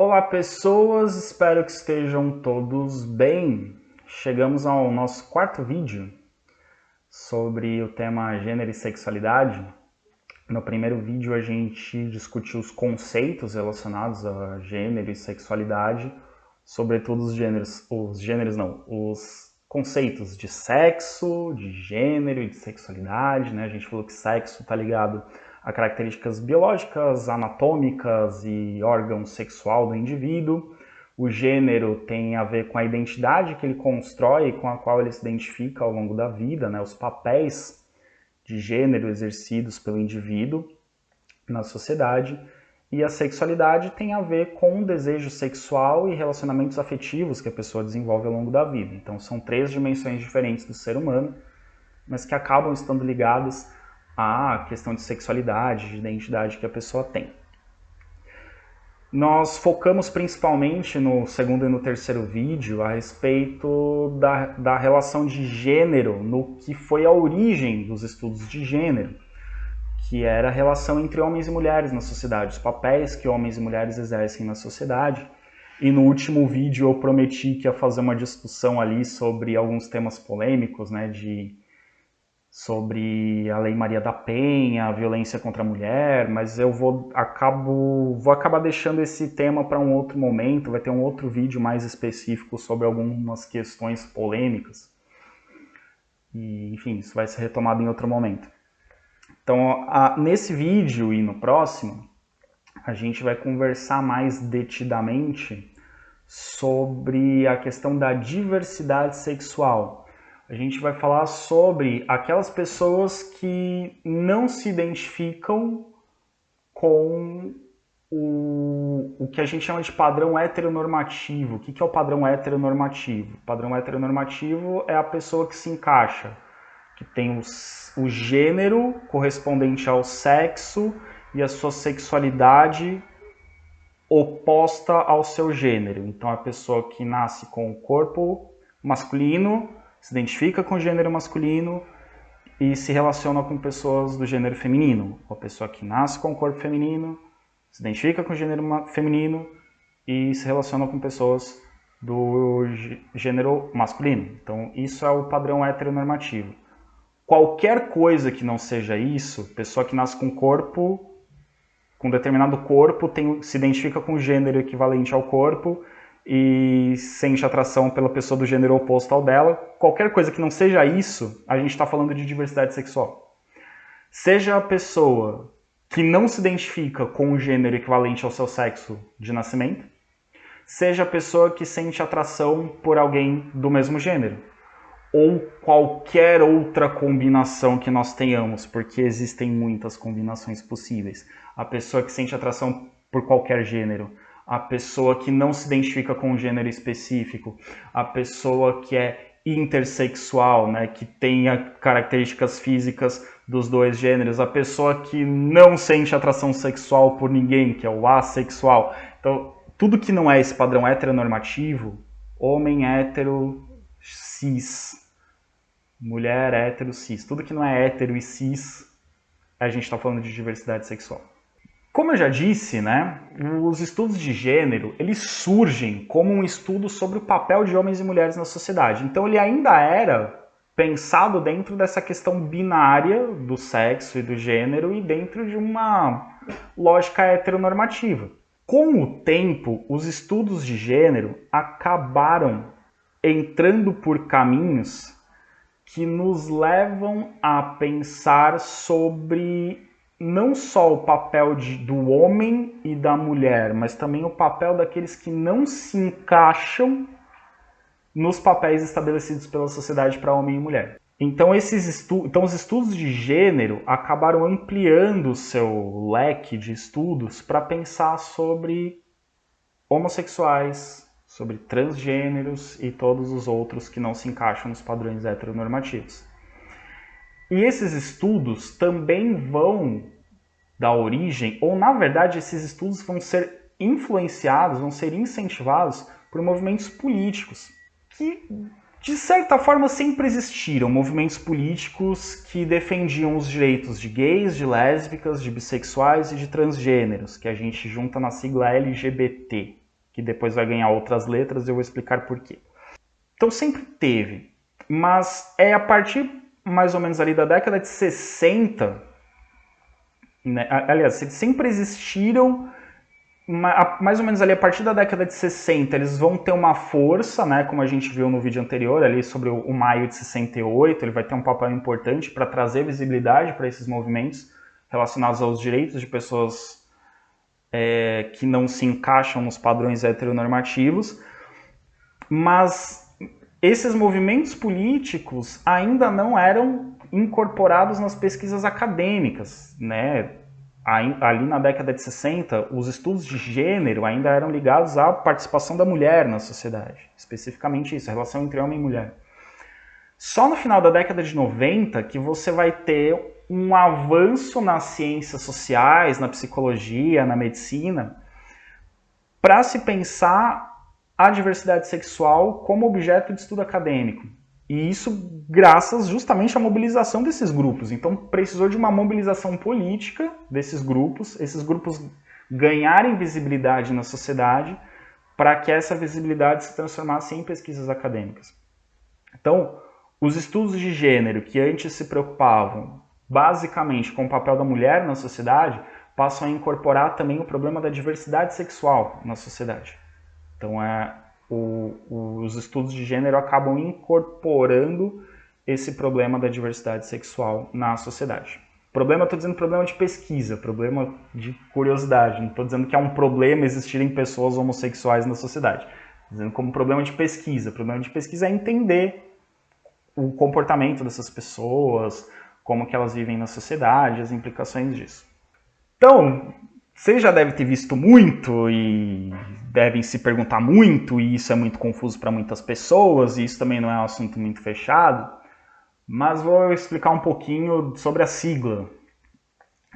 Olá pessoas, espero que estejam todos bem. Chegamos ao nosso quarto vídeo sobre o tema gênero e sexualidade. No primeiro vídeo a gente discutiu os conceitos relacionados a gênero e sexualidade, sobretudo os conceitos de sexo, de gênero e de sexualidade, né? A gente falou que sexo está ligado a características biológicas, anatômicas e órgão sexual do indivíduo. O gênero tem a ver com a identidade que ele constrói e com a qual ele se identifica ao longo da vida, né? Os papéis de gênero exercidos pelo indivíduo na sociedade. E a sexualidade tem a ver com o desejo sexual e relacionamentos afetivos que a pessoa desenvolve ao longo da vida. Então são três dimensões diferentes do ser humano, mas que acabam estando ligadas à questão de sexualidade, de identidade que a pessoa tem. Nós focamos principalmente no segundo e no terceiro vídeo a respeito da relação de gênero, no que foi a origem dos estudos de gênero, que era a relação entre homens e mulheres na sociedade, os papéis que homens e mulheres exercem na sociedade. E no último vídeo eu prometi que ia fazer uma discussão ali sobre alguns temas polêmicos, né, sobre a Lei Maria da Penha, a violência contra a mulher, mas eu vou acabar deixando esse tema para um outro momento, vai ter um outro vídeo mais específico sobre algumas questões polêmicas. E, enfim, isso vai ser retomado em outro momento. Então, nesse vídeo e no próximo, a gente vai conversar mais detidamente sobre a questão da diversidade sexual. A gente vai falar sobre aquelas pessoas que não se identificam com o que a gente chama de padrão heteronormativo. O que é o padrão heteronormativo? O padrão heteronormativo é a pessoa que se encaixa, que tem o gênero correspondente ao sexo e a sua sexualidade oposta ao seu gênero. Então, a pessoa que nasce com o corpo masculino se identifica com o gênero masculino e se relaciona com pessoas do gênero feminino. A pessoa que nasce com o corpo feminino se identifica com o gênero feminino e se relaciona com pessoas do gênero masculino. Então, isso é o padrão heteronormativo. Qualquer coisa que não seja isso, pessoa que nasce com corpo, com determinado corpo, se identifica com o gênero equivalente ao corpo e sente atração pela pessoa do gênero oposto ao dela. Qualquer coisa que não seja isso, a gente está falando de diversidade sexual. Seja a pessoa que não se identifica com o gênero equivalente ao seu sexo de nascimento, seja a pessoa que sente atração por alguém do mesmo gênero, ou qualquer outra combinação que nós tenhamos, porque existem muitas combinações possíveis. A pessoa que sente atração por qualquer gênero, a pessoa que não se identifica com um gênero específico, a pessoa que é intersexual, né, que tem características físicas dos dois gêneros, a pessoa que não sente atração sexual por ninguém, que é o assexual. Então, tudo que não é esse padrão heteronormativo, homem hétero cis, mulher hétero cis, tudo que não é hétero e cis, a gente está falando de diversidade sexual. Como eu já disse, né, os estudos de gênero, eles surgem como um estudo sobre o papel de homens e mulheres na sociedade. Então ele ainda era pensado dentro dessa questão binária do sexo e do gênero e dentro de uma lógica heteronormativa. Com o tempo, os estudos de gênero acabaram entrando por caminhos que nos levam a pensar sobre não só o papel do homem e da mulher, mas também o papel daqueles que não se encaixam nos papéis estabelecidos pela sociedade para homem e mulher. Então, os estudos de gênero acabaram ampliando o seu leque de estudos para pensar sobre homossexuais, sobre transgêneros e todos os outros que não se encaixam nos padrões heteronormativos. E esses estudos também vão dar origem, ou na verdade esses estudos vão ser influenciados, vão ser incentivados por movimentos políticos, que de certa forma sempre existiram, movimentos políticos que defendiam os direitos de gays, de lésbicas, de bissexuais e de transgêneros, que a gente junta na sigla LGBT. que depois vai ganhar outras letras, eu vou explicar por quê. Então sempre teve, mas é a partir mais ou menos ali da década de 60, né? Aliás, sempre existiram, mais ou menos ali a partir da década de 60, eles vão ter uma força, né, como a gente viu no vídeo anterior, ali sobre o maio de 68, ele vai ter um papel importante para trazer visibilidade para esses movimentos relacionados aos direitos de pessoas que não se encaixam nos padrões heteronormativos, mas esses movimentos políticos ainda não eram incorporados nas pesquisas acadêmicas, né? Ali na década de 60, os estudos de gênero ainda eram ligados à participação da mulher na sociedade, especificamente isso, a relação entre homem e mulher. Só no final da década de 90 que você vai ter um avanço nas ciências sociais, na psicologia, na medicina, para se pensar a diversidade sexual como objeto de estudo acadêmico. E isso graças justamente à mobilização desses grupos. Então precisou de uma mobilização política desses grupos, esses grupos ganharem visibilidade na sociedade para que essa visibilidade se transformasse em pesquisas acadêmicas. Então, os estudos de gênero que antes se preocupavam basicamente com o papel da mulher na sociedade passam a incorporar também o problema da diversidade sexual na sociedade. Então, os estudos de gênero acabam incorporando esse problema da diversidade sexual na sociedade. Problema, estou dizendo problema de pesquisa, problema de curiosidade. Não estou dizendo que é um problema existirem pessoas homossexuais na sociedade. Estou dizendo como problema de pesquisa. O problema de pesquisa é entender o comportamento dessas pessoas, como que elas vivem na sociedade, as implicações disso. Então, você já deve ter visto muito e devem se perguntar muito, e isso é muito confuso para muitas pessoas, e isso também não é um assunto muito fechado, mas vou explicar um pouquinho sobre a sigla.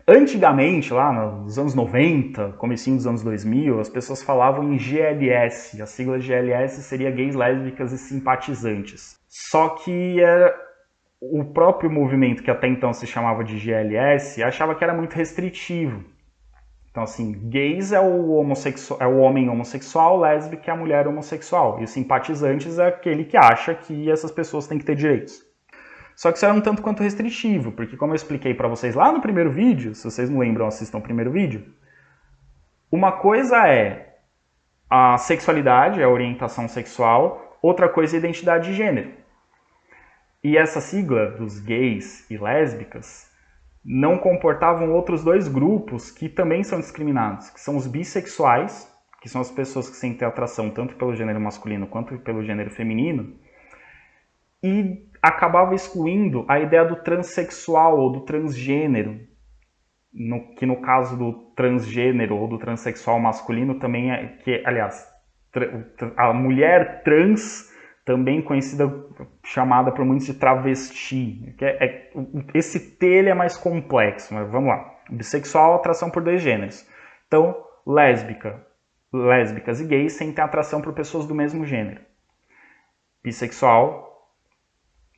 Antigamente, lá nos anos 90, comecinho dos anos 2000, as pessoas falavam em GLS. A sigla GLS seria gays, lésbicas e simpatizantes. Só que o próprio movimento, que até então se chamava de GLS, achava que era muito restritivo. Então, assim, gays é o homem homossexual, lésbica é a mulher homossexual. E os simpatizantes é aquele que acha que essas pessoas têm que ter direitos. Só que isso era um tanto quanto restritivo, porque como eu expliquei para vocês lá no primeiro vídeo, se vocês não lembram, assistam o primeiro vídeo, uma coisa é a sexualidade, a orientação sexual, outra coisa é a identidade de gênero. E essa sigla dos gays e lésbicas não comportavam outros dois grupos que também são discriminados, que são os bissexuais, que são as pessoas que sentem atração tanto pelo gênero masculino quanto pelo gênero feminino, e acabava excluindo a ideia do transexual ou do transgênero, que no caso do transgênero ou do transexual masculino também aliás, a mulher trans, também conhecida, chamada por muitos de travesti. Esse T ele é mais complexo, mas vamos lá. Bissexual, atração por dois gêneros. Então, lésbicas e gays sentem atração por pessoas do mesmo gênero. Bissexual,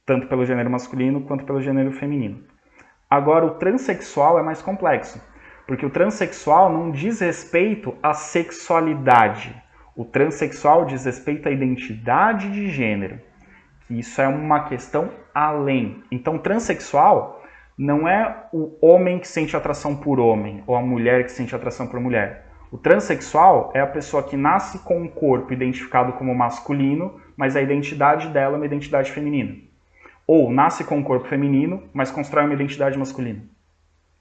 tanto pelo gênero masculino quanto pelo gênero feminino. Agora, o transexual é mais complexo, porque o transexual não diz respeito à sexualidade. O transexual diz respeito à identidade de gênero, que isso é uma questão além. Então, o transexual não é o homem que sente atração por homem, ou a mulher que sente atração por mulher. O transexual é a pessoa que nasce com um corpo identificado como masculino, mas a identidade dela é uma identidade feminina. Ou nasce com um corpo feminino, mas constrói uma identidade masculina.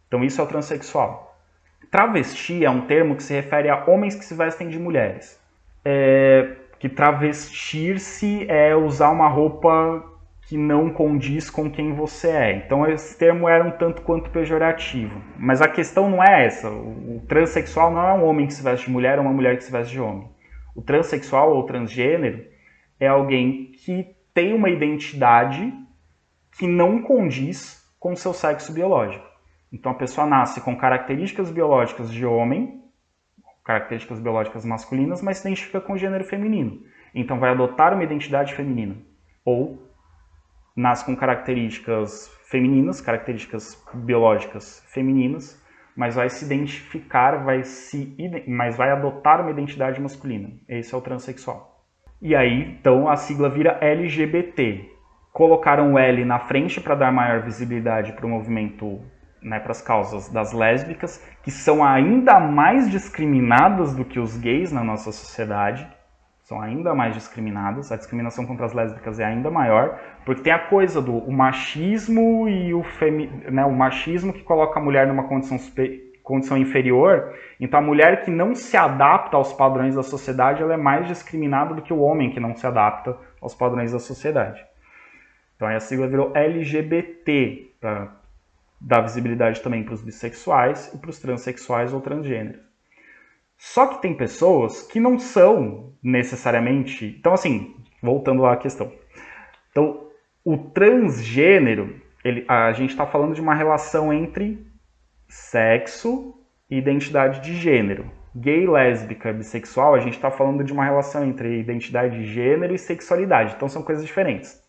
Então isso é o transexual. Travesti é um termo que se refere a homens que se vestem de mulheres. Que travestir-se é usar uma roupa que não condiz com quem você é. Então esse termo era um tanto quanto pejorativo. Mas a questão não é essa. O transexual não é um homem que se veste de mulher ou uma mulher que se veste de homem. O transexual ou transgênero é alguém que tem uma identidade que não condiz com o seu sexo biológico. Então a pessoa nasce com características biológicas de homem, características biológicas masculinas, mas se identifica com o gênero feminino. Então vai adotar uma identidade feminina. Ou nasce com características femininas, características biológicas femininas, mas vai se identificar, mas vai adotar uma identidade masculina. Esse é o transexual. E aí, então, a sigla vira LGBT. Colocaram o L na frente para dar maior visibilidade para o movimento, né, para as causas das lésbicas, que são ainda mais discriminadas do que os gays na nossa sociedade. São ainda mais discriminadas, a discriminação contra as lésbicas é ainda maior, porque tem a coisa do o machismo e o machismo que coloca a mulher numa condição inferior, então a mulher que não se adapta aos padrões da sociedade, ela é mais discriminada do que o homem que não se adapta aos padrões da sociedade. Então aí a sigla virou LGBT, para dar visibilidade também para os bissexuais e para os transexuais ou transgêneros. Só que tem pessoas que não são necessariamente... Então, assim, voltando lá à questão. Então, o transgênero, a gente está falando de uma relação entre sexo e identidade de gênero. Gay, lésbica, bissexual, a gente está falando de uma relação entre identidade de gênero e sexualidade. Então, são coisas diferentes.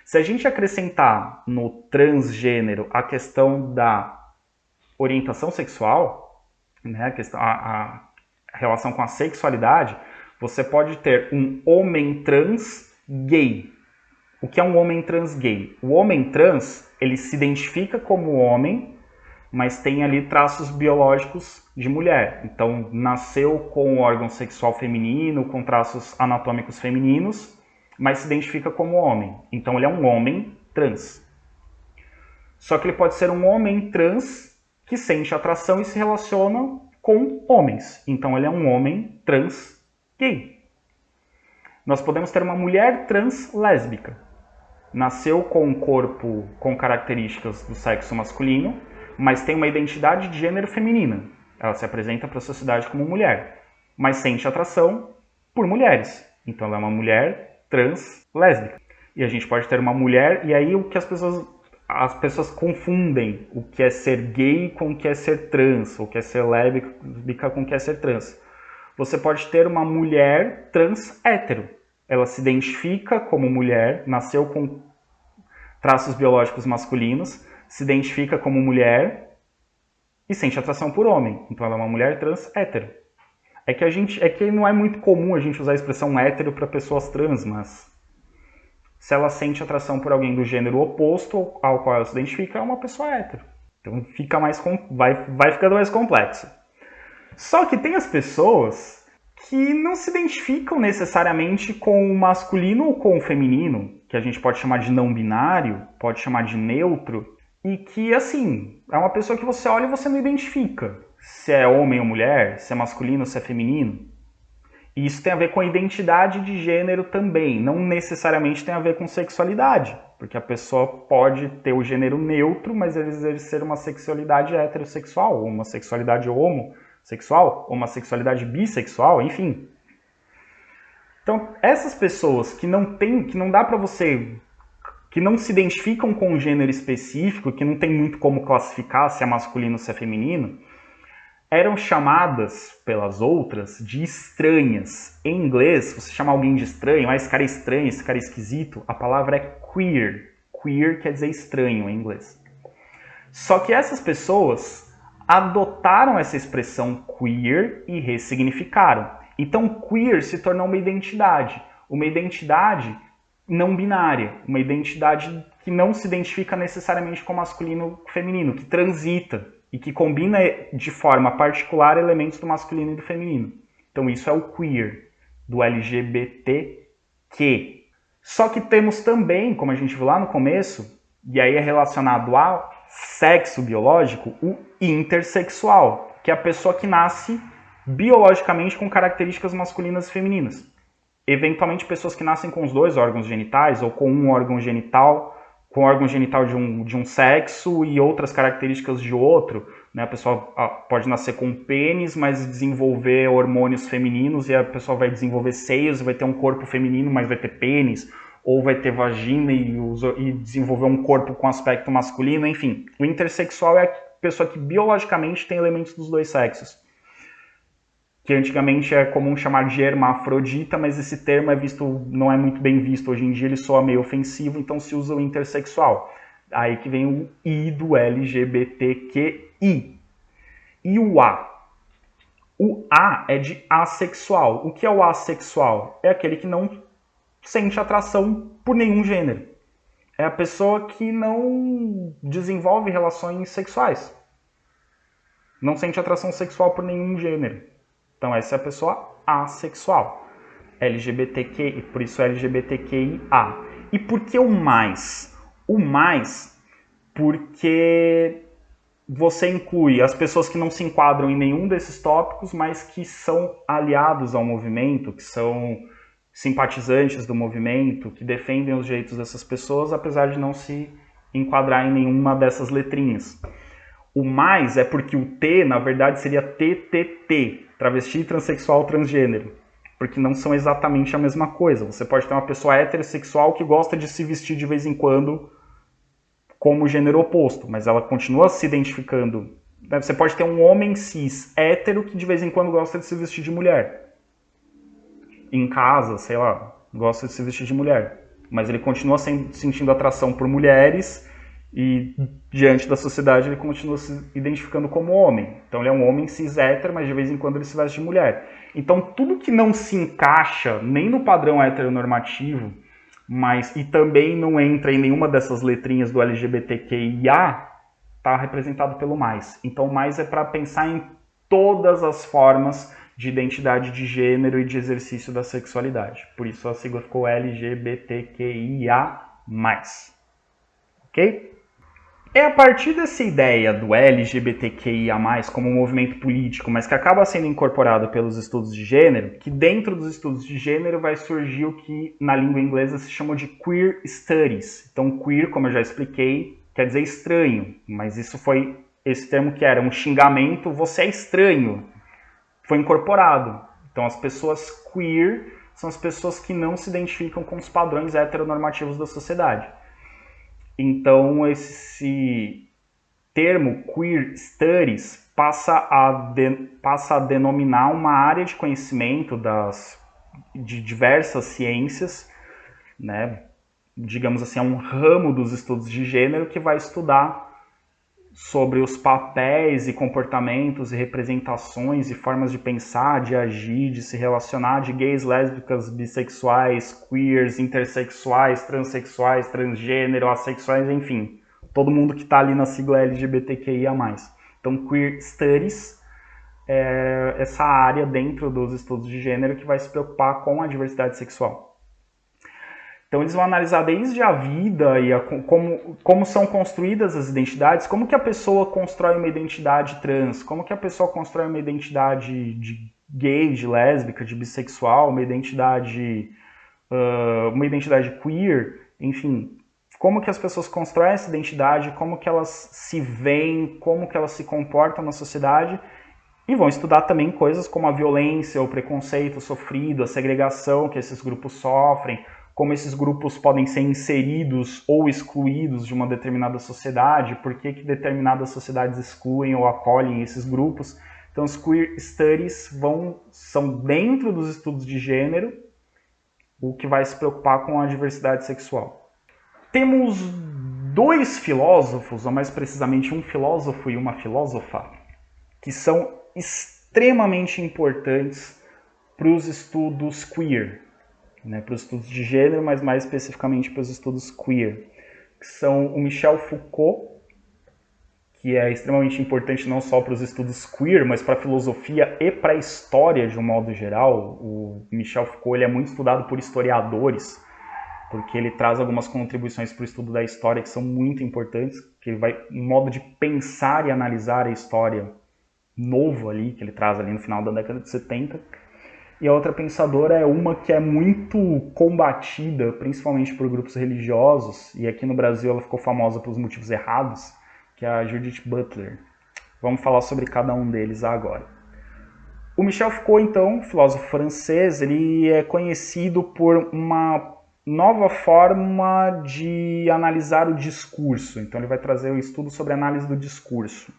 Se a gente acrescentar no transgênero a questão da orientação sexual, né, a relação com a sexualidade, você pode ter um homem trans gay. O que é um homem trans gay? O homem trans, ele se identifica como homem, mas tem ali traços biológicos de mulher. Então, nasceu com o órgão sexual feminino, com traços anatômicos femininos, mas se identifica como homem. Então, ele é um homem trans. Só que ele pode ser um homem trans que sente atração e se relaciona com homens. Então, ele é um homem trans gay. Nós podemos ter uma mulher trans lésbica. Nasceu com um corpo com características do sexo masculino, mas tem uma identidade de gênero feminina. Ela se apresenta para a sociedade como mulher, mas sente atração por mulheres. Então, ela é uma mulher trans lésbica. E a gente pode ter uma mulher, e aí o que as pessoas confundem o que é ser gay com o que é ser trans, ou o que é ser lésbica com o que é ser trans. Você pode ter uma mulher trans hétero. Ela se identifica como mulher, nasceu com traços biológicos masculinos, se identifica como mulher e sente atração por homem. Então ela é uma mulher trans hétero. É que não é muito comum a gente usar a expressão hétero para pessoas trans, mas se ela sente atração por alguém do gênero oposto ao qual ela se identifica, é uma pessoa hétero. Então vai ficando mais complexo. Só que tem as pessoas que não se identificam necessariamente com o masculino ou com o feminino, que a gente pode chamar de não binário, pode chamar de neutro, e que, assim, é uma pessoa que você olha e você não identifica se é homem ou mulher, se é masculino ou se é feminino. E isso tem a ver com a identidade de gênero também, não necessariamente tem a ver com sexualidade, porque a pessoa pode ter o gênero neutro, mas exercer uma sexualidade heterossexual, ou uma sexualidade homossexual, ou uma sexualidade bissexual, enfim. Então, essas pessoas que não dá pra você, que não se identificam com um gênero específico, que não tem muito como classificar se é masculino ou se é feminino, eram chamadas pelas outras de estranhas. Em inglês, se você chama alguém de estranho, esse cara é estranho, esse cara é esquisito, a palavra é queer. Queer quer dizer estranho em inglês. Só que essas pessoas adotaram essa expressão queer e ressignificaram. Então, queer se tornou uma identidade não binária, uma identidade que não se identifica necessariamente com masculino ou feminino, que transita e que combina de forma particular elementos do masculino e do feminino. Então isso é o queer, do LGBTQ. Só que temos também, como a gente viu lá no começo, e aí é relacionado ao sexo biológico, o intersexual, que é a pessoa que nasce biologicamente com características masculinas e femininas. Eventualmente pessoas que nascem com os dois órgãos genitais, ou com um órgão genital, com o órgão genital de um sexo e outras características de outro, né? A pessoa pode nascer com pênis, mas desenvolver hormônios femininos, e a pessoa vai desenvolver seios, vai ter um corpo feminino, mas vai ter pênis, ou vai ter vagina e desenvolver um corpo com aspecto masculino, enfim. O intersexual é a pessoa que biologicamente tem elementos dos dois sexos, que antigamente é comum chamar de hermafrodita, mas esse termo não é muito bem visto hoje em dia, ele soa meio ofensivo, então se usa o intersexual. Aí que vem o I do LGBTQI. e o A. O A é de assexual. O que é o assexual? É aquele que não sente atração por nenhum gênero. É a pessoa que não desenvolve relações sexuais. Não sente atração sexual por nenhum gênero. Então essa é a pessoa assexual. LGBTQ, por isso LGBTQIA. E por que o mais? O mais porque você inclui as pessoas que não se enquadram em nenhum desses tópicos, mas que são aliados ao movimento, que são simpatizantes do movimento, que defendem os direitos dessas pessoas, apesar de não se enquadrar em nenhuma dessas letrinhas. O mais é porque o T, na verdade, seria TTT, travesti, transexual, transgênero, porque não são exatamente a mesma coisa. Você pode ter uma pessoa heterossexual que gosta de se vestir de vez em quando como gênero oposto, mas ela continua se identificando. Você pode ter um homem cis hétero que de vez em quando gosta de se vestir de mulher. Em casa, sei lá, gosta de se vestir de mulher. Mas ele continua sentindo atração por mulheres e diante da sociedade ele continua se identificando como homem. Então ele é um homem cis hétero, mas de vez em quando ele se veste de mulher. Então tudo que não se encaixa nem no padrão heteronormativo, e também não entra em nenhuma dessas letrinhas do LGBTQIA, está representado pelo mais. Então, mais é para pensar em todas as formas de identidade de gênero e de exercício da sexualidade. Por isso a sigla ficou LGBTQIA+. Ok? É a partir dessa ideia do LGBTQIA+, como um movimento político, mas que acaba sendo incorporado pelos estudos de gênero, que dentro dos estudos de gênero vai surgir o que na língua inglesa se chama de queer studies. Então, queer, como eu já expliquei, quer dizer estranho, mas isso foi esse termo que era um xingamento, você é estranho, foi incorporado. Então, as pessoas queer são as pessoas que não se identificam com os padrões heteronormativos da sociedade. Então, esse termo Queer Studies passa a denominar uma área de conhecimento de diversas ciências, né? Digamos assim, é um ramo dos estudos de gênero que vai estudar sobre os papéis e comportamentos e representações e formas de pensar, de agir, de se relacionar de gays, lésbicas, bissexuais, queers, intersexuais, transexuais, transgênero, assexuais, enfim. Todo mundo que está ali na sigla LGBTQIA+. Então, Queer Studies é essa área dentro dos estudos de gênero que vai se preocupar com a diversidade sexual. Então eles vão analisar desde a vida e como são construídas as identidades, como que a pessoa constrói uma identidade trans, como que a pessoa constrói uma identidade de gay, de lésbica, de bissexual, uma identidade queer, enfim, como que as pessoas constroem essa identidade, como que elas se veem, como que elas se comportam na sociedade, e vão estudar também coisas como a violência, o preconceito sofrido, a segregação que esses grupos sofrem, como esses grupos podem ser inseridos ou excluídos de uma determinada sociedade, por que determinadas sociedades excluem ou acolhem esses grupos. Então, os Queer Studies são dentro dos estudos de gênero, o que vai se preocupar com a diversidade sexual. Temos dois filósofos, ou mais precisamente um filósofo e uma filósofa, que são extremamente importantes para os estudos queer, né, para os estudos de gênero, mas mais especificamente para os estudos queer, que são o Michel Foucault, que é extremamente importante não só para os estudos queer, mas para a filosofia e para a história de um modo geral. O Michel Foucault ele é muito estudado por historiadores, porque ele traz algumas contribuições para o estudo da história que são muito importantes, que ele vai um modo de pensar e analisar a história novo ali, que ele traz ali no final da década de 70. E a outra pensadora é uma que é muito combatida, principalmente por grupos religiosos, e aqui no Brasil ela ficou famosa pelos motivos errados, que é a Judith Butler. Vamos falar sobre cada um deles agora. O Michel Foucault, então, filósofo francês, ele é conhecido por uma nova forma de analisar o discurso. Então ele vai trazer um estudo sobre a análise do discurso.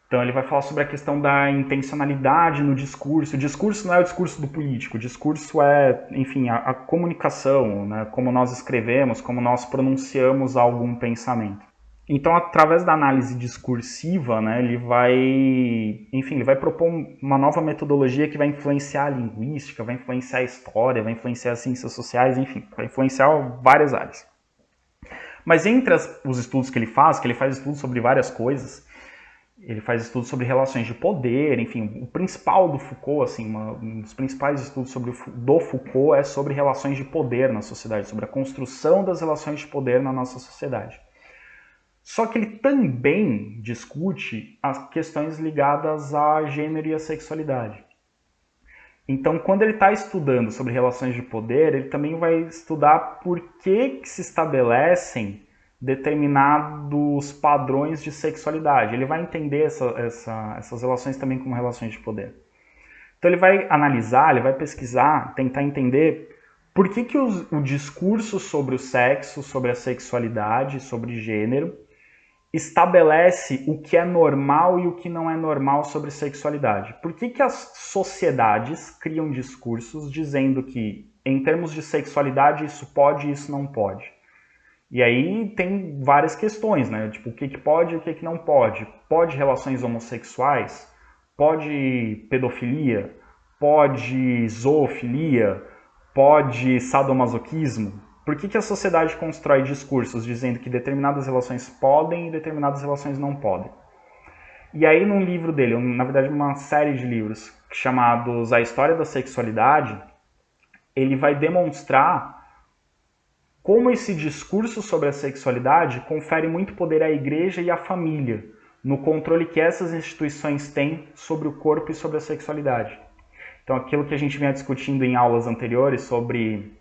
Então ele vai falar sobre a questão da intencionalidade no discurso. O discurso não é o discurso do político, o discurso é, enfim, a comunicação, né? Como nós escrevemos, como nós pronunciamos algum pensamento. Então, através da análise discursiva, né, ele vai propor uma nova metodologia que vai influenciar a linguística, vai influenciar a história, vai influenciar as ciências sociais, enfim, vai influenciar várias áreas. Mas entre os estudos que ele faz estudos sobre várias coisas, ele faz estudos sobre relações de poder, enfim, o principal do Foucault, assim, um dos principais estudos do Foucault é sobre relações de poder na sociedade, sobre a construção das relações de poder na nossa sociedade. Só que ele também discute as questões ligadas a gênero e a sexualidade. Então, quando ele está estudando sobre relações de poder, ele também vai estudar por que se estabelecem determinados padrões de sexualidade. Ele vai entender essas relações também como relações de poder. Então, ele vai analisar, ele vai pesquisar, tentar entender por que o discurso sobre o sexo, sobre a sexualidade, sobre gênero, estabelece o que é normal e o que não é normal sobre sexualidade. Por que as sociedades criam discursos dizendo que, em termos de sexualidade, isso pode e isso não pode? E aí tem várias questões, né? Tipo, o que pode e o que não pode? Pode relações homossexuais? Pode pedofilia? Pode zoofilia? Pode sadomasoquismo? Por que a sociedade constrói discursos dizendo que determinadas relações podem e determinadas relações não podem? E aí, num livro dele, na verdade uma série de livros chamados A História da Sexualidade, ele vai demonstrar como esse discurso sobre a sexualidade confere muito poder à igreja e à família, no controle que essas instituições têm sobre o corpo e sobre a sexualidade. Então, aquilo que a gente vinha discutindo em aulas anteriores sobre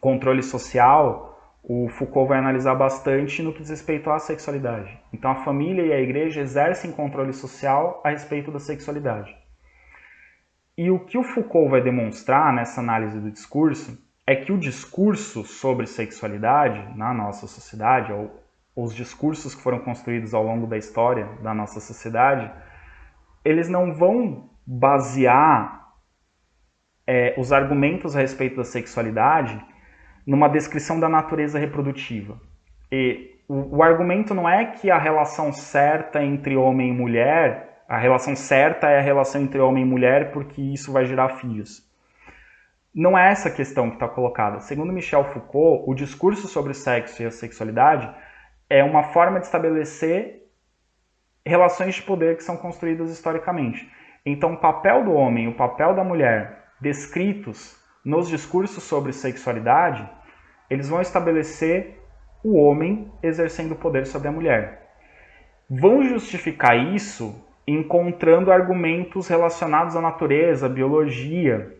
controle social, o Foucault vai analisar bastante no que diz respeito à sexualidade. Então, a família e a igreja exercem controle social a respeito da sexualidade. E o que o Foucault vai demonstrar nessa análise do discurso é que o discurso sobre sexualidade na nossa sociedade, ou os discursos que foram construídos ao longo da história da nossa sociedade, eles não vão basear os argumentos a respeito da sexualidade numa descrição da natureza reprodutiva. E o argumento não é que a relação certa entre homem e mulher, a relação certa é a relação entre homem e mulher porque isso vai gerar filhos. Não é essa a questão que está colocada. Segundo Michel Foucault, o discurso sobre o sexo e a sexualidade é uma forma de estabelecer relações de poder que são construídas historicamente. Então, o papel do homem e o papel da mulher descritos nos discursos sobre sexualidade, eles vão estabelecer o homem exercendo poder sobre a mulher. Vão justificar isso encontrando argumentos relacionados à natureza, à biologia,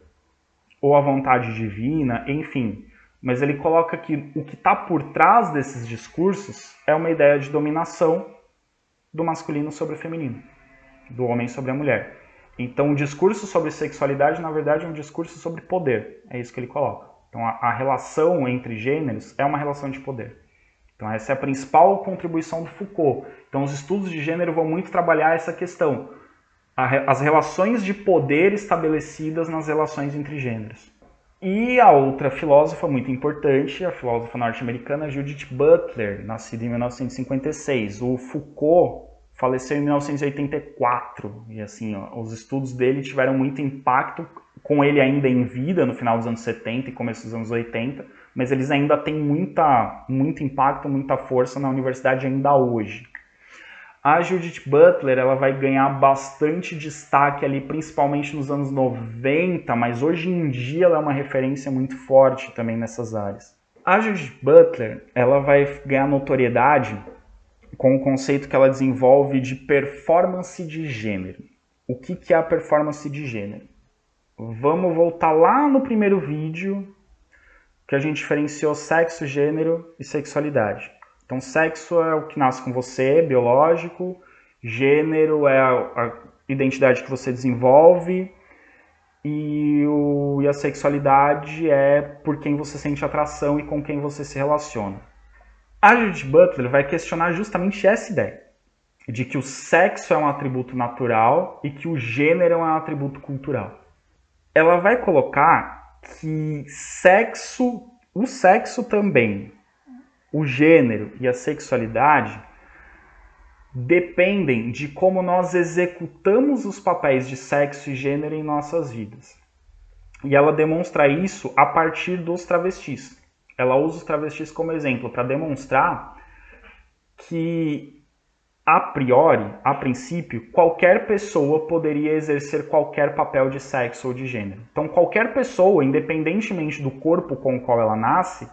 ou à vontade divina, enfim. Mas ele coloca que o que está por trás desses discursos é uma ideia de dominação do masculino sobre o feminino, do homem sobre a mulher. Então, o discurso sobre sexualidade, na verdade, é um discurso sobre poder. É isso que ele coloca. Então, a relação entre gêneros é uma relação de poder. Então, essa é a principal contribuição do Foucault. Então, os estudos de gênero vão muito trabalhar essa questão. As relações de poder estabelecidas nas relações entre gêneros. E a outra filósofa muito importante, a filósofa norte-americana Judith Butler, nascida em 1956. O Foucault faleceu em 1984, e assim, os estudos dele tiveram muito impacto, com ele ainda em vida, no final dos anos 70 e começo dos anos 80, mas eles ainda têm muito impacto, muita força na universidade ainda hoje. A Judith Butler, ela vai ganhar bastante destaque ali, principalmente nos anos 90, mas hoje em dia ela é uma referência muito forte também nessas áreas. A Judith Butler, ela vai ganhar notoriedade com o conceito que ela desenvolve de performance de gênero. O que é a performance de gênero? Vamos voltar lá no primeiro vídeo que a gente diferenciou sexo, gênero e sexualidade. Então, sexo é o que nasce com você, biológico. Gênero é a identidade que você desenvolve. E a sexualidade é por quem você sente atração e com quem você se relaciona. A Judith Butler vai questionar justamente essa ideia, de que o sexo é um atributo natural e que o gênero é um atributo cultural. Ela vai colocar que o sexo também, o gênero e a sexualidade dependem de como nós executamos os papéis de sexo e gênero em nossas vidas. E ela demonstra isso a partir dos travestis. Ela usa os travestis como exemplo para demonstrar que, a priori, a princípio, qualquer pessoa poderia exercer qualquer papel de sexo ou de gênero. Então, qualquer pessoa, independentemente do corpo com o qual ela nasce,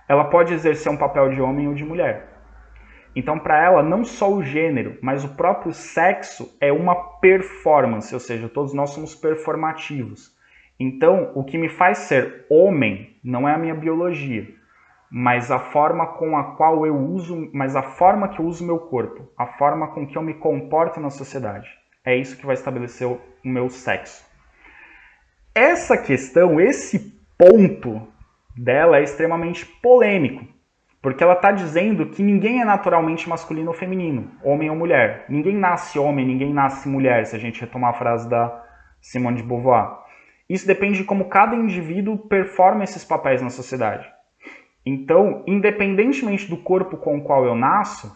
ela pode exercer um papel de homem ou de mulher. Então, para ela, não só o gênero, mas o próprio sexo é uma performance, ou seja, todos nós somos performativos. Então, o que me faz ser homem não é a minha biologia, mas a forma com a qual eu uso, mas a forma que eu uso meu corpo, a forma com que eu me comporto na sociedade. É isso que vai estabelecer o meu sexo. Essa questão, esse ponto dela é extremamente polêmico, porque ela está dizendo que ninguém é naturalmente masculino ou feminino, homem ou mulher. Ninguém nasce homem, ninguém nasce mulher, se a gente retomar a frase da Simone de Beauvoir. Isso depende de como cada indivíduo performa esses papéis na sociedade. Então, independentemente do corpo com o qual eu nasço,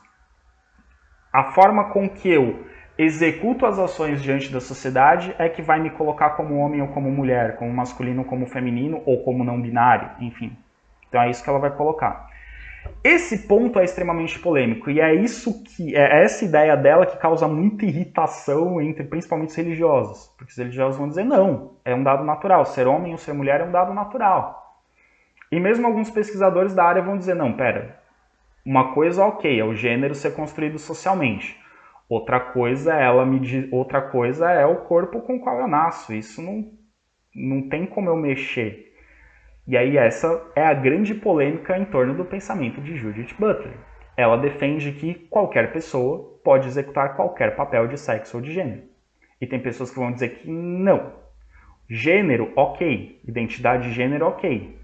a forma com que eu executo as ações diante da sociedade é que vai me colocar como homem ou como mulher, como masculino ou como feminino, ou como não binário, enfim. Então é isso que ela vai colocar. Esse ponto é extremamente polêmico, e é essa ideia dela que causa muita irritação entre principalmente os religiosos. Porque os religiosos vão dizer, não, é um dado natural, ser homem ou ser mulher é um dado natural. E mesmo alguns pesquisadores da área vão dizer, não, pera, uma coisa ok, é o gênero ser construído socialmente. Outra coisa é o corpo com o qual eu nasço. Isso não tem como eu mexer. E aí essa é a grande polêmica em torno do pensamento de Judith Butler. Ela defende que qualquer pessoa pode executar qualquer papel de sexo ou de gênero. E tem pessoas que vão dizer que não. Gênero, ok. Identidade de gênero, ok.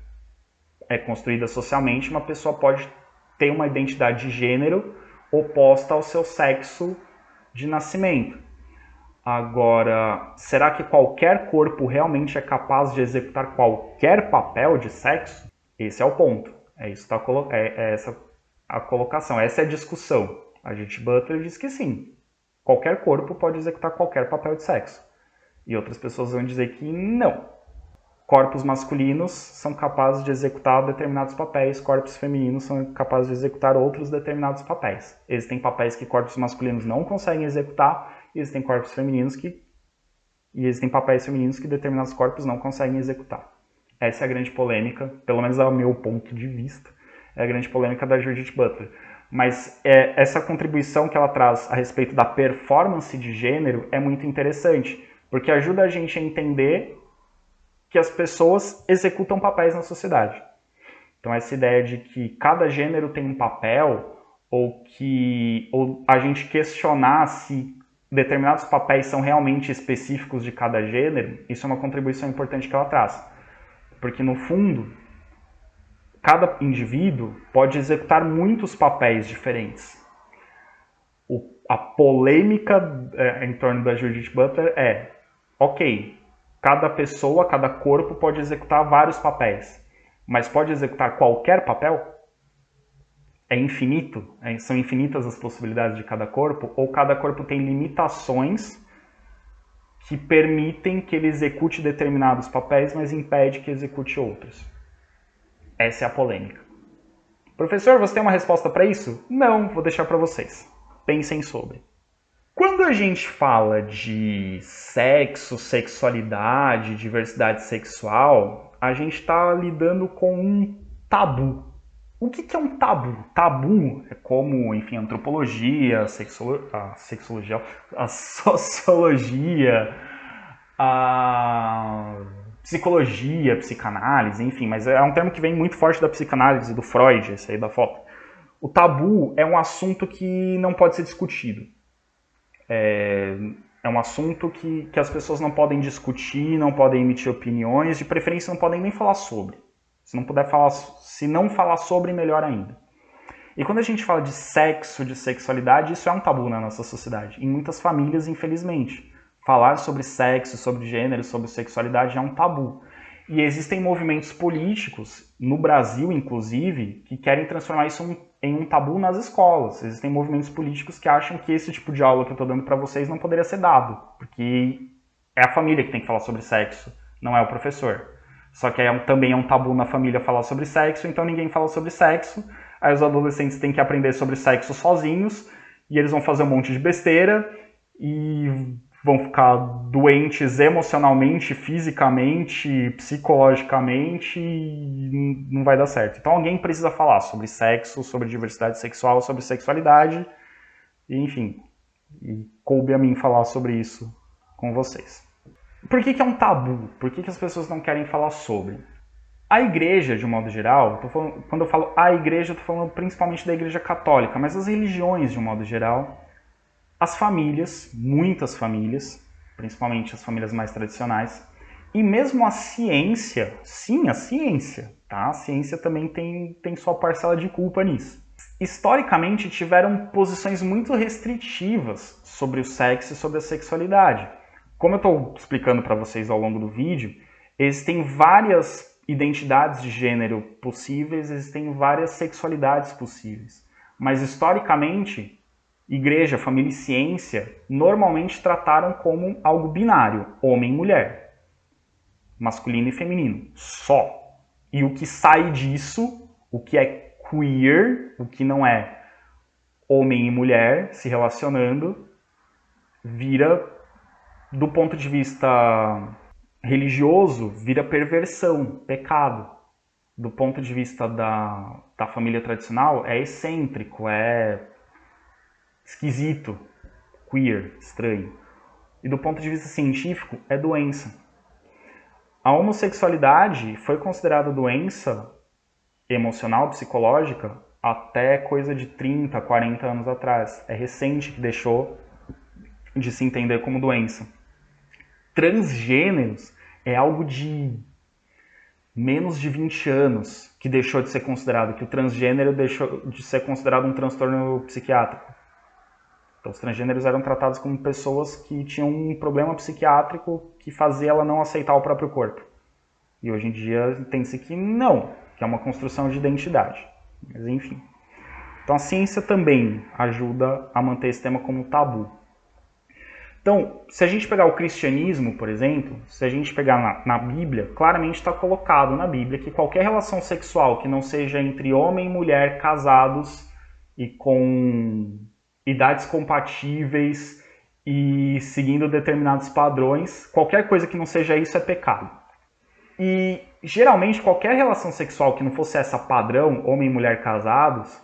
É construída socialmente, uma pessoa pode ter uma identidade de gênero oposta ao seu sexo de nascimento. Agora, será que qualquer corpo realmente é capaz de executar qualquer papel de sexo? Esse é o ponto. É essa a colocação, essa é a discussão. A Judith Butler diz que sim, qualquer corpo pode executar qualquer papel de sexo. E outras pessoas vão dizer que não. Corpos masculinos são capazes de executar determinados papéis, corpos femininos são capazes de executar outros determinados papéis. Existem papéis que corpos masculinos não conseguem executar, e existem papéis femininos que determinados corpos não conseguem executar. Essa é a grande polêmica, pelo menos ao meu ponto de vista, é a grande polêmica da Judith Butler. Mas essa contribuição que ela traz a respeito da performance de gênero é muito interessante, porque ajuda a gente a entender que as pessoas executam papéis na sociedade. Então essa ideia de que cada gênero tem um papel, ou a gente questionar se determinados papéis são realmente específicos de cada gênero, isso é uma contribuição importante que ela traz. Porque no fundo, cada indivíduo pode executar muitos papéis diferentes. A polêmica em torno da Judith Butler é, ok, cada pessoa, cada corpo pode executar vários papéis, mas pode executar qualquer papel? É infinito? São infinitas as possibilidades de cada corpo? Ou cada corpo tem limitações que permitem que ele execute determinados papéis, mas impede que execute outros? Essa é a polêmica. Professor, você tem uma resposta para isso? Não, vou deixar para vocês. Pensem sobre. Quando a gente fala de sexo, sexualidade, diversidade sexual, a gente está lidando com um tabu. O que é um tabu? Tabu é como, enfim, a antropologia, a sexologia, a sociologia, a psicologia, a psicanálise, enfim, mas é um termo que vem muito forte da psicanálise, do Freud, esse aí da foto. O tabu é um assunto que não pode ser discutido. É um assunto que as pessoas não podem discutir, não podem emitir opiniões, de preferência não podem nem falar sobre. Se não falar sobre, melhor ainda. E quando a gente fala de sexo, de sexualidade, isso é um tabu na nossa sociedade. Em muitas famílias, infelizmente. Falar sobre sexo, sobre gênero, sobre sexualidade é um tabu. E existem movimentos políticos, no Brasil inclusive, que querem transformar isso em um tabu nas escolas. Existem movimentos políticos que acham que esse tipo de aula que eu estou dando para vocês não poderia ser dado, porque é a família que tem que falar sobre sexo, não é o professor. Só que também é um tabu na família falar sobre sexo, então ninguém fala sobre sexo. Aí os adolescentes têm que aprender sobre sexo sozinhos, e eles vão fazer um monte de besteira, e vão ficar doentes emocionalmente, fisicamente, psicologicamente, e não vai dar certo. Então alguém precisa falar sobre sexo, sobre diversidade sexual, sobre sexualidade, e, enfim, e coube a mim falar sobre isso com vocês. Por que é um tabu? Por que as pessoas não querem falar sobre? A igreja, de um modo geral, quando eu falo a igreja, eu estou falando principalmente da igreja católica, mas as religiões, de um modo geral, as famílias, muitas famílias, principalmente as famílias mais tradicionais, e mesmo a ciência, sim, a ciência, tá? A ciência também tem sua parcela de culpa nisso. Historicamente, tiveram posições muito restritivas sobre o sexo e sobre a sexualidade. Como eu estou explicando para vocês ao longo do vídeo, existem várias identidades de gênero possíveis, existem várias sexualidades possíveis. Mas, historicamente, igreja, família e ciência normalmente trataram como algo binário, homem e mulher, masculino e feminino, só. E o que sai disso, o que é queer, o que não é homem e mulher se relacionando, vira, do ponto de vista religioso, vira perversão, pecado. Do ponto de vista da família tradicional, é excêntrico, é esquisito, queer, estranho. E do ponto de vista científico, é doença. A homossexualidade foi considerada doença emocional, psicológica, até coisa de 30, 40 anos atrás. É recente que deixou de se entender como doença. Transgêneros é algo de menos de 20 anos que deixou de ser considerado, que o transgênero deixou de ser considerado um transtorno psiquiátrico. Então, os transgêneros eram tratados como pessoas que tinham um problema psiquiátrico que fazia ela não aceitar o próprio corpo. E hoje em dia entende-se que não, que é uma construção de identidade. Mas enfim. Então a ciência também ajuda a manter esse tema como tabu. Então, se a gente pegar o cristianismo, por exemplo, se a gente pegar na Bíblia, claramente está colocado na Bíblia que qualquer relação sexual que não seja entre homem e mulher casados e com idades compatíveis e seguindo determinados padrões, qualquer coisa que não seja isso é pecado. E geralmente qualquer relação sexual que não fosse essa padrão, homem e mulher casados,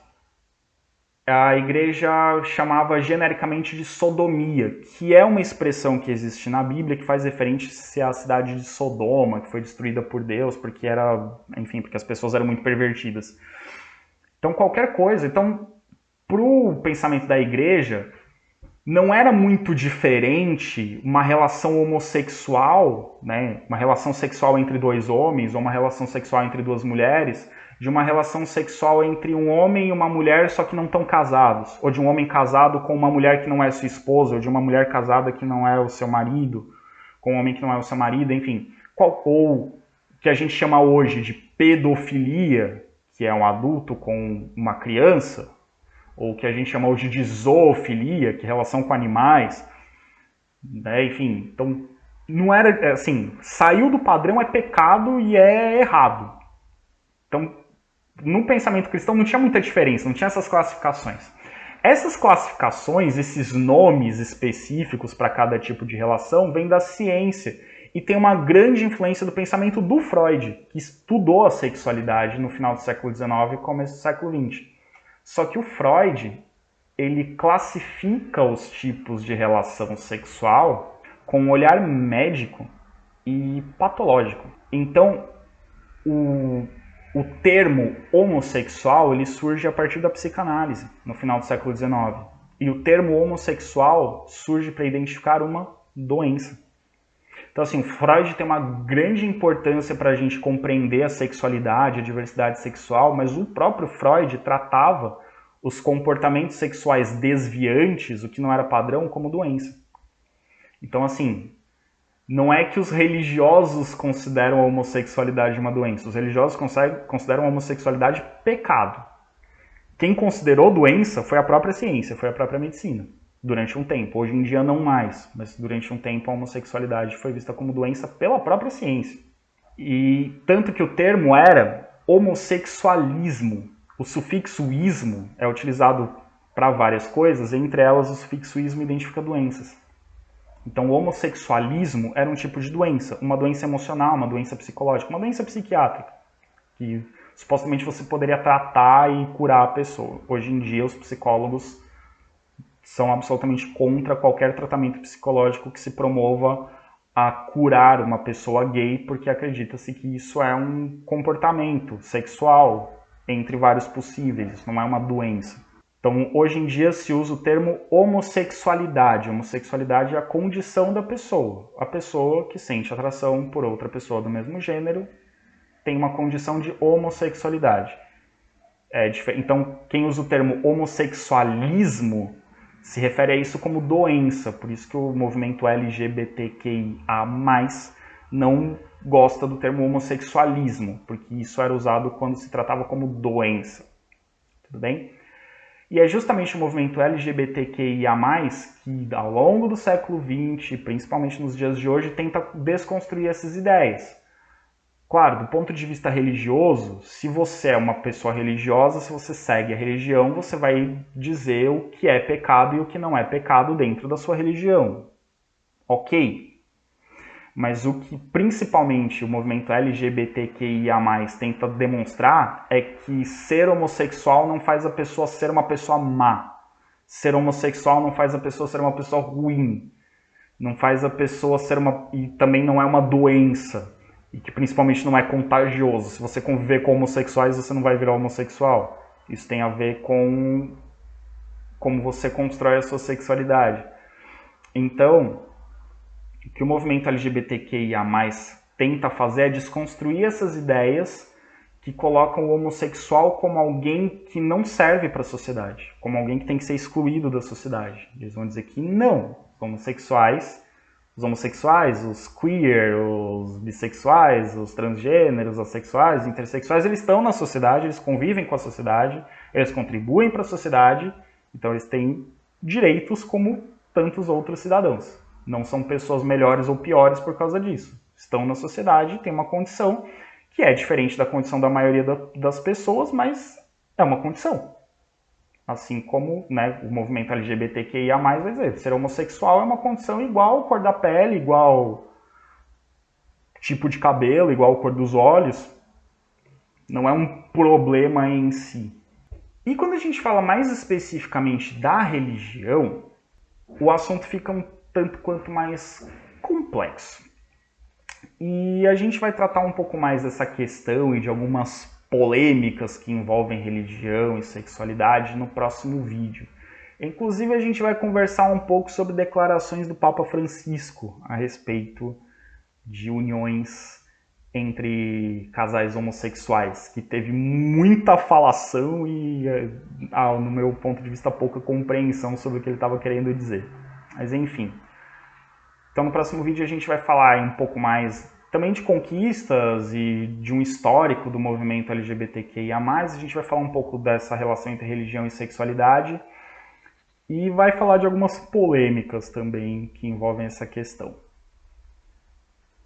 a igreja chamava genericamente de sodomia, que é uma expressão que existe na Bíblia que faz referência à cidade de Sodoma, que foi destruída por Deus porque porque as pessoas eram muito pervertidas. Então qualquer coisa, para o pensamento da igreja, não era muito diferente uma relação homossexual, né, uma relação sexual entre dois homens ou uma relação sexual entre duas mulheres, de uma relação sexual entre um homem e uma mulher, só que não estão casados, ou de um homem casado com uma mulher que não é sua esposa, ou de uma mulher casada que não é o seu marido, com um homem que não é o seu marido, enfim. Ou que a gente chama hoje de pedofilia, que é um adulto com uma criança, ou que a gente chama hoje de zoofilia, que é relação com animais, né? Enfim, então não era assim, saiu do padrão é pecado e é errado. Então, no pensamento cristão não tinha muita diferença, não tinha essas classificações. Essas classificações, esses nomes específicos para cada tipo de relação, vêm da ciência e tem uma grande influência do pensamento do Freud, que estudou a sexualidade no final do século XIX e começo do século XX. Só que o Freud, ele classifica os tipos de relação sexual com um olhar médico e patológico. Então, o termo homossexual ele surge a partir da psicanálise, no final do século XIX. E o termo homossexual surge para identificar uma doença. Então, assim, Freud tem uma grande importância para a gente compreender a sexualidade, a diversidade sexual, mas o próprio Freud tratava os comportamentos sexuais desviantes, o que não era padrão, como doença. Então, assim, não é que os religiosos consideram a homossexualidade uma doença. Os religiosos consideram a homossexualidade pecado. quem considerou doença foi a própria ciência, foi a própria medicina, durante um tempo. Hoje em dia não mais, mas durante um tempo a homossexualidade foi vista como doença pela própria ciência. E tanto que o termo era homossexualismo. O sufixo ismo é utilizado para várias coisas, entre elas o sufixo ismo identifica doenças. Então o homossexualismo era um tipo de doença, uma doença emocional, uma doença psicológica, uma doença psiquiátrica, que supostamente você poderia tratar e curar a pessoa. Hoje em dia os psicólogos são absolutamente contra qualquer tratamento psicológico que se promova a curar uma pessoa gay, porque acredita-se que isso é um comportamento sexual entre vários possíveis, isso não é uma doença. Então, hoje em dia se usa o termo homossexualidade. Homossexualidade é a condição da pessoa. A pessoa que sente atração por outra pessoa do mesmo gênero tem uma condição de homossexualidade. Então, quem usa o termo homossexualismo se refere a isso como doença. Por isso que o movimento LGBTQIA+, não gosta do termo homossexualismo, porque isso era usado quando se tratava como doença. Tudo bem? E é justamente o movimento LGBTQIA+, que ao longo do século XX, principalmente nos dias de hoje, tenta desconstruir essas ideias. Claro, do ponto de vista religioso, se você é uma pessoa religiosa, se você segue a religião, você vai dizer o que é pecado e o que não é pecado dentro da sua religião. Ok. Mas o que principalmente o movimento LGBTQIA+, tenta demonstrar é que ser homossexual não faz a pessoa ser uma pessoa má. Ser homossexual não faz a pessoa ser uma pessoa ruim. Não faz a pessoa ser uma... E também não é uma doença. E que principalmente não é contagioso. Se você conviver com homossexuais, você não vai virar homossexual. Isso tem a ver com como você constrói a sua sexualidade. Então, o que o movimento LGBTQIA+, tenta fazer é desconstruir essas ideias que colocam o homossexual como alguém que não serve para a sociedade, como alguém que tem que ser excluído da sociedade. Eles vão dizer que não, os homossexuais, os queer, os bissexuais, os transgêneros, assexuais, os intersexuais, eles estão na sociedade, eles convivem com a sociedade, eles contribuem para a sociedade, então eles têm direitos como tantos outros cidadãos. Não são pessoas melhores ou piores por causa disso. Estão na sociedade, têm uma condição que é diferente da condição da maioria das pessoas, mas é uma condição. Assim como, né, o movimento LGBTQIA+, vai dizer, ser homossexual é uma condição igual cor da pele, igual tipo de cabelo, igual cor dos olhos. Não é um problema em si. E quando a gente fala mais especificamente da religião, o assunto fica um tanto quanto mais complexo. E a gente vai tratar um pouco mais dessa questão e de algumas polêmicas que envolvem religião e sexualidade no próximo vídeo. Inclusive a gente vai conversar um pouco sobre declarações do Papa Francisco a respeito de uniões entre casais homossexuais, que teve muita falação e, no meu ponto de vista, pouca compreensão sobre o que ele estava querendo dizer. Mas enfim. Então no próximo vídeo a gente vai falar um pouco mais também de conquistas e de um histórico do movimento LGBTQIA+. A gente vai falar um pouco dessa relação entre religião e sexualidade e vai falar de algumas polêmicas também que envolvem essa questão.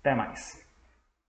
Até mais!